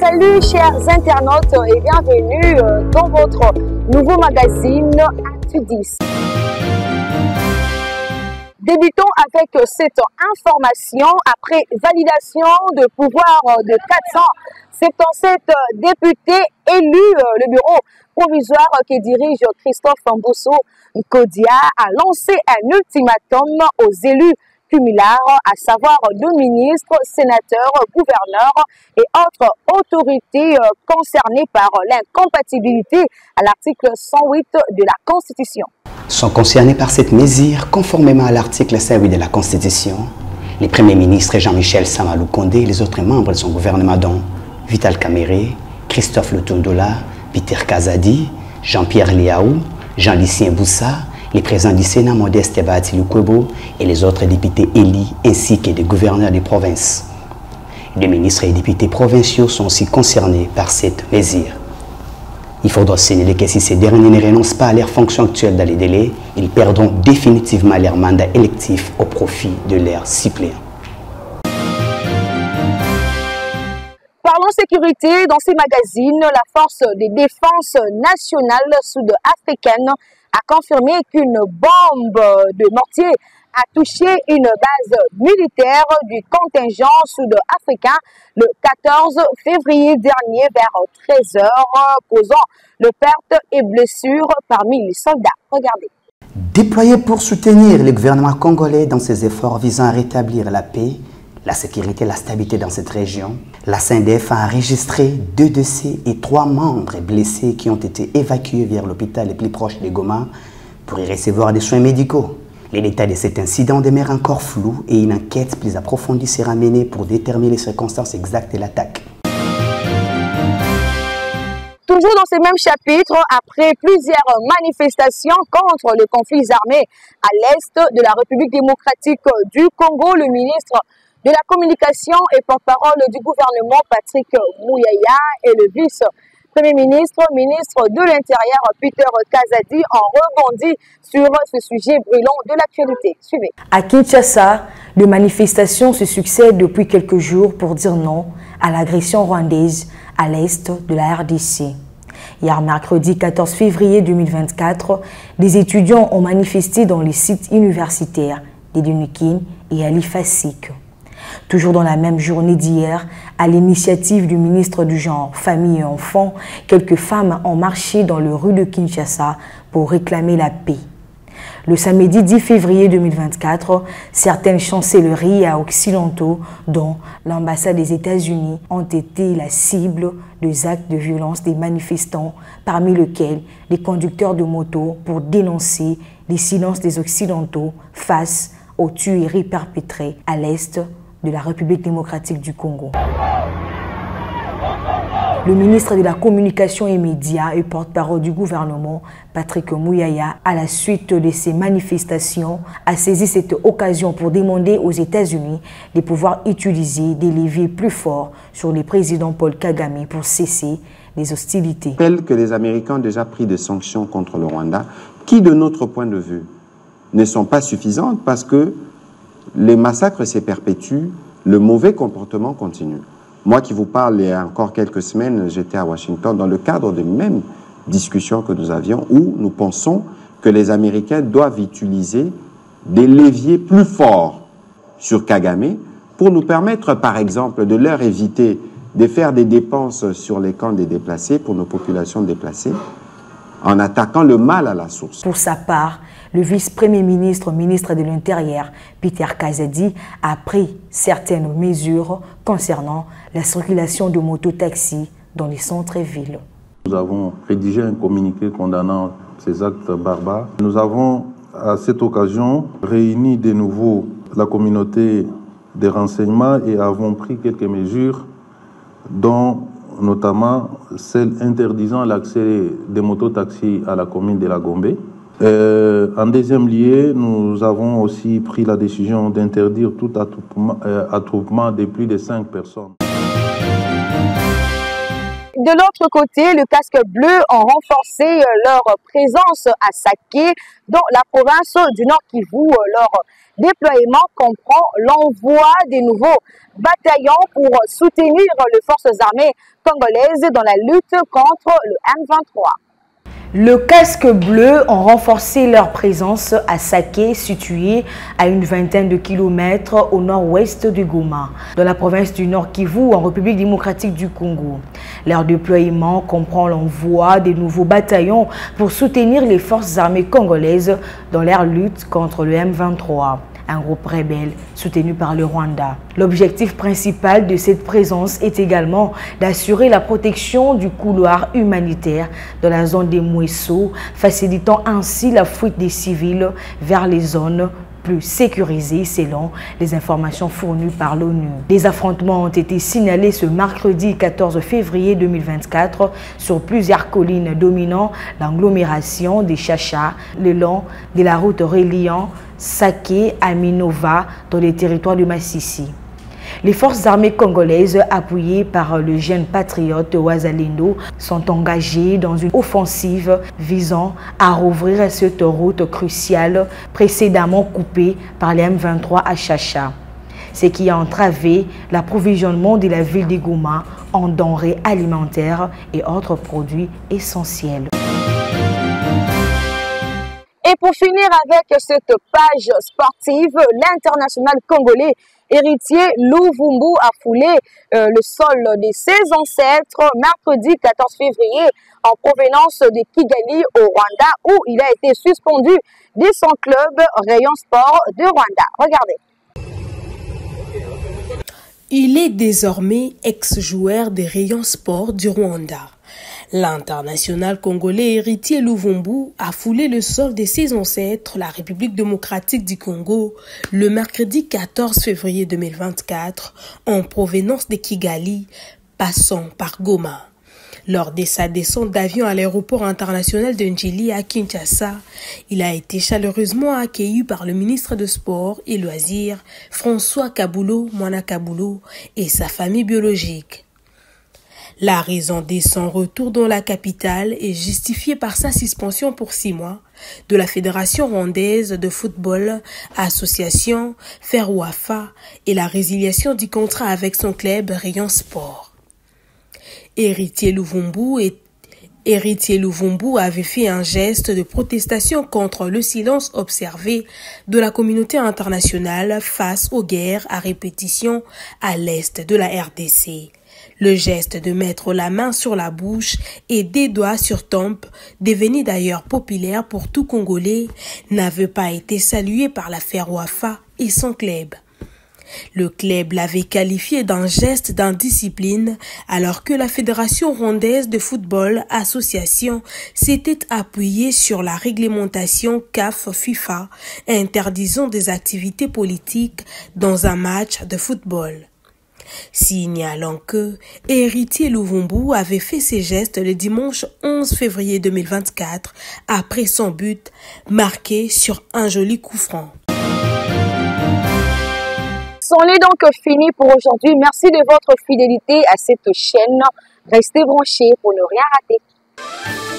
Salut chers internautes et bienvenue dans votre nouveau magazine Actu10. Débutons avec cette information. Après validation de pouvoir de 477 députés élus, le bureau provisoire que dirige Christophe Mbosso Nkodia a lancé un ultimatum aux élus cumulards, à savoir nos ministres, sénateurs, gouverneurs et autres autorités concernées par l'incompatibilité à l'article 108 de la Constitution. Sont concernés par cette mesure, conformément à l'article 108 de la Constitution, les premiers ministres Jean-Michel Samalou Condé et les autres membres de son gouvernement dont Vital Kamerhe, Christophe Lutundola, Peter Kazadi, Jean-Pierre Liaou, Jean-Lucien Boussa, les présidents du Sénat Modeste Bahati-Lukwebo et les autres députés élus ainsi que des gouverneurs des provinces. Les ministres et députés provinciaux sont aussi concernés par cette mesure. Il faudra signaler que si ces derniers ne renoncent pas à leurs fonctions actuelles dans les délais, ils perdront définitivement leur mandat électif au profit de leurs suppléants. Parlons sécurité. Dans ces magazines, la Force de défense nationale sud-africaine a confirmé qu'une bombe de mortier a touché une base militaire du contingent sud-africain le 14 février dernier vers 13 h, causant de pertes et blessures parmi les soldats. Regardez. Déployé pour soutenir le gouvernement congolais dans ses efforts visant à rétablir la paix, la sécurité et la stabilité dans cette région, la CNDF a enregistré 2 décès et 3 membres blessés qui ont été évacués vers l'hôpital le plus proche de Goma pour y recevoir des soins médicaux. Les détails de cet incident demeurent encore flous et une enquête plus approfondie sera menée pour déterminer les circonstances exactes de l'attaque. Toujours dans ces mêmes chapitres, après plusieurs manifestations contre le conflit armé à l'est de la République démocratique du Congo, le ministre de la Communication et porte-parole du gouvernement Patrick Muyaya et le vice-premier ministre, ministre de l'Intérieur Peter Kazadi ont rebondi sur ce sujet brûlant de l'actualité. Suivez. À Kinshasa, les manifestations se succèdent depuis quelques jours pour dire non à l'agression rwandaise à l'est de la RDC. Hier, mercredi 14 février 2024, des étudiants ont manifesté dans les sites universitaires d'Edunikin et Alifasik. Toujours dans la même journée d'hier, à l'initiative du ministre du Genre, Famille et Enfants, quelques femmes ont marché dans les rues de Kinshasa pour réclamer la paix. Le samedi 10 février 2024, certaines chancelleries occidentaux, dont l'ambassade des États-Unis, ont été la cible des actes de violence des manifestants, parmi lesquels les conducteurs de motos pour dénoncer les silences des Occidentaux face aux tueries perpétrées à l'est de la République démocratique du Congo. Le ministre de la Communication et Médias et porte-parole du gouvernement, Patrick Muyaya, à la suite de ces manifestations, a saisi cette occasion pour demander aux États-Unis de pouvoir utiliser des leviers plus forts sur le président Paul Kagame pour cesser les hostilités. Je rappelle que les Américains ont déjà pris des sanctions contre le Rwanda qui, de notre point de vue, ne sont pas suffisantes parce que les massacres se perpétuent, le mauvais comportement continue. Moi qui vous parle, il y a encore quelques semaines, j'étais à Washington dans le cadre de même discussion que nous avions où nous pensons que les Américains doivent utiliser des leviers plus forts sur Kagame pour nous permettre, par exemple, de leur éviter de faire des dépenses sur les camps des déplacés pour nos populations déplacées en attaquant le mal à la source. Pour sa part, le vice-premier ministre, ministre de l'Intérieur, Peter Kazadi, a pris certaines mesures concernant la circulation de mototaxis dans les centres-villes. Nous avons rédigé un communiqué condamnant ces actes barbares. Nous avons, à cette occasion, réuni de nouveau la communauté des renseignements et avons pris quelques mesures, dont notamment celle interdisant l'accès des mototaxis à la commune de la Gombe. En deuxième lieu, nous avons aussi pris la décision d'interdire tout attroupement de plus de 5 personnes. De l'autre côté, le casque bleu ont renforcé leur présence à Saké, dans la province du Nord Kivu, lors déploiement comprend l'envoi des nouveaux bataillons pour soutenir les forces armées congolaises dans la lutte contre le M23. Le casque bleu ont renforcé leur présence à Saké, situé à une vingtaine de kilomètres au nord-ouest du Goma, dans la province du Nord Kivu, en République démocratique du Congo. Leur déploiement comprend l'envoi des nouveaux bataillons pour soutenir les forces armées congolaises dans leur lutte contre le M23. Un groupe rebelle soutenu par le Rwanda. L'objectif principal de cette présence est également d'assurer la protection du couloir humanitaire dans la zone des Mouesso, facilitant ainsi la fuite des civils vers les zones plus sécurisées selon les informations fournies par l'ONU. Des affrontements ont été signalés ce mercredi 14 février 2024 sur plusieurs collines dominant l'agglomération des Chacha le long de la route reliant Saké à Minova dans les territoires de Massissi. Les forces armées congolaises, appuyées par le jeune patriote Wazalendo, sont engagées dans une offensive visant à rouvrir cette route cruciale précédemment coupée par les M23 à Chacha, ce qui a entravé l'approvisionnement de la ville de Goma en denrées alimentaires et autres produits essentiels. Et pour finir avec cette page sportive, l'international congolais héritier Luvumbu a foulé le sol de ses ancêtres mercredi 14 février en provenance de Kigali au Rwanda, où il a été suspendu de son club Rayon Sport de Rwanda. Regardez. Il est désormais ex-joueur des Rayons Sport du Rwanda. L'international congolais héritier Luvumbu a foulé le sol de ses ancêtres, la République démocratique du Congo, le mercredi 14 février 2024, en provenance de Kigali, passant par Goma. Lors de sa descente d'avion à l'aéroport international de Njili à Kinshasa, il a été chaleureusement accueilli par le ministre de Sport et Loisirs, François Kabulo Mwana Kabulo, et sa famille biologique. La raison de son retour dans la capitale est justifiée par sa suspension pour 6 mois de la Fédération rwandaise de football, association FERWAFA, et la résiliation du contrat avec son club Rayon Sport. Héritier Luvumbu avait fait un geste de protestation contre le silence observé de la communauté internationale face aux guerres à répétition à l'est de la RDC. Le geste de mettre la main sur la bouche et des doigts sur tempe, devenu d'ailleurs populaire pour tout Congolais, n'avait pas été salué par la FERWAFA et son club. Le club l'avait qualifié d'un geste d'indiscipline alors que la Fédération rwandaise de football association s'était appuyée sur la réglementation CAF-FIFA interdisant des activités politiques dans un match de football. Signalant que héritier Luvumbu avait fait ses gestes le dimanche 11 février 2024 après son but marqué sur un joli coup franc. C'en est donc fini pour aujourd'hui. Merci de votre fidélité à cette chaîne. Restez branchés pour ne rien rater.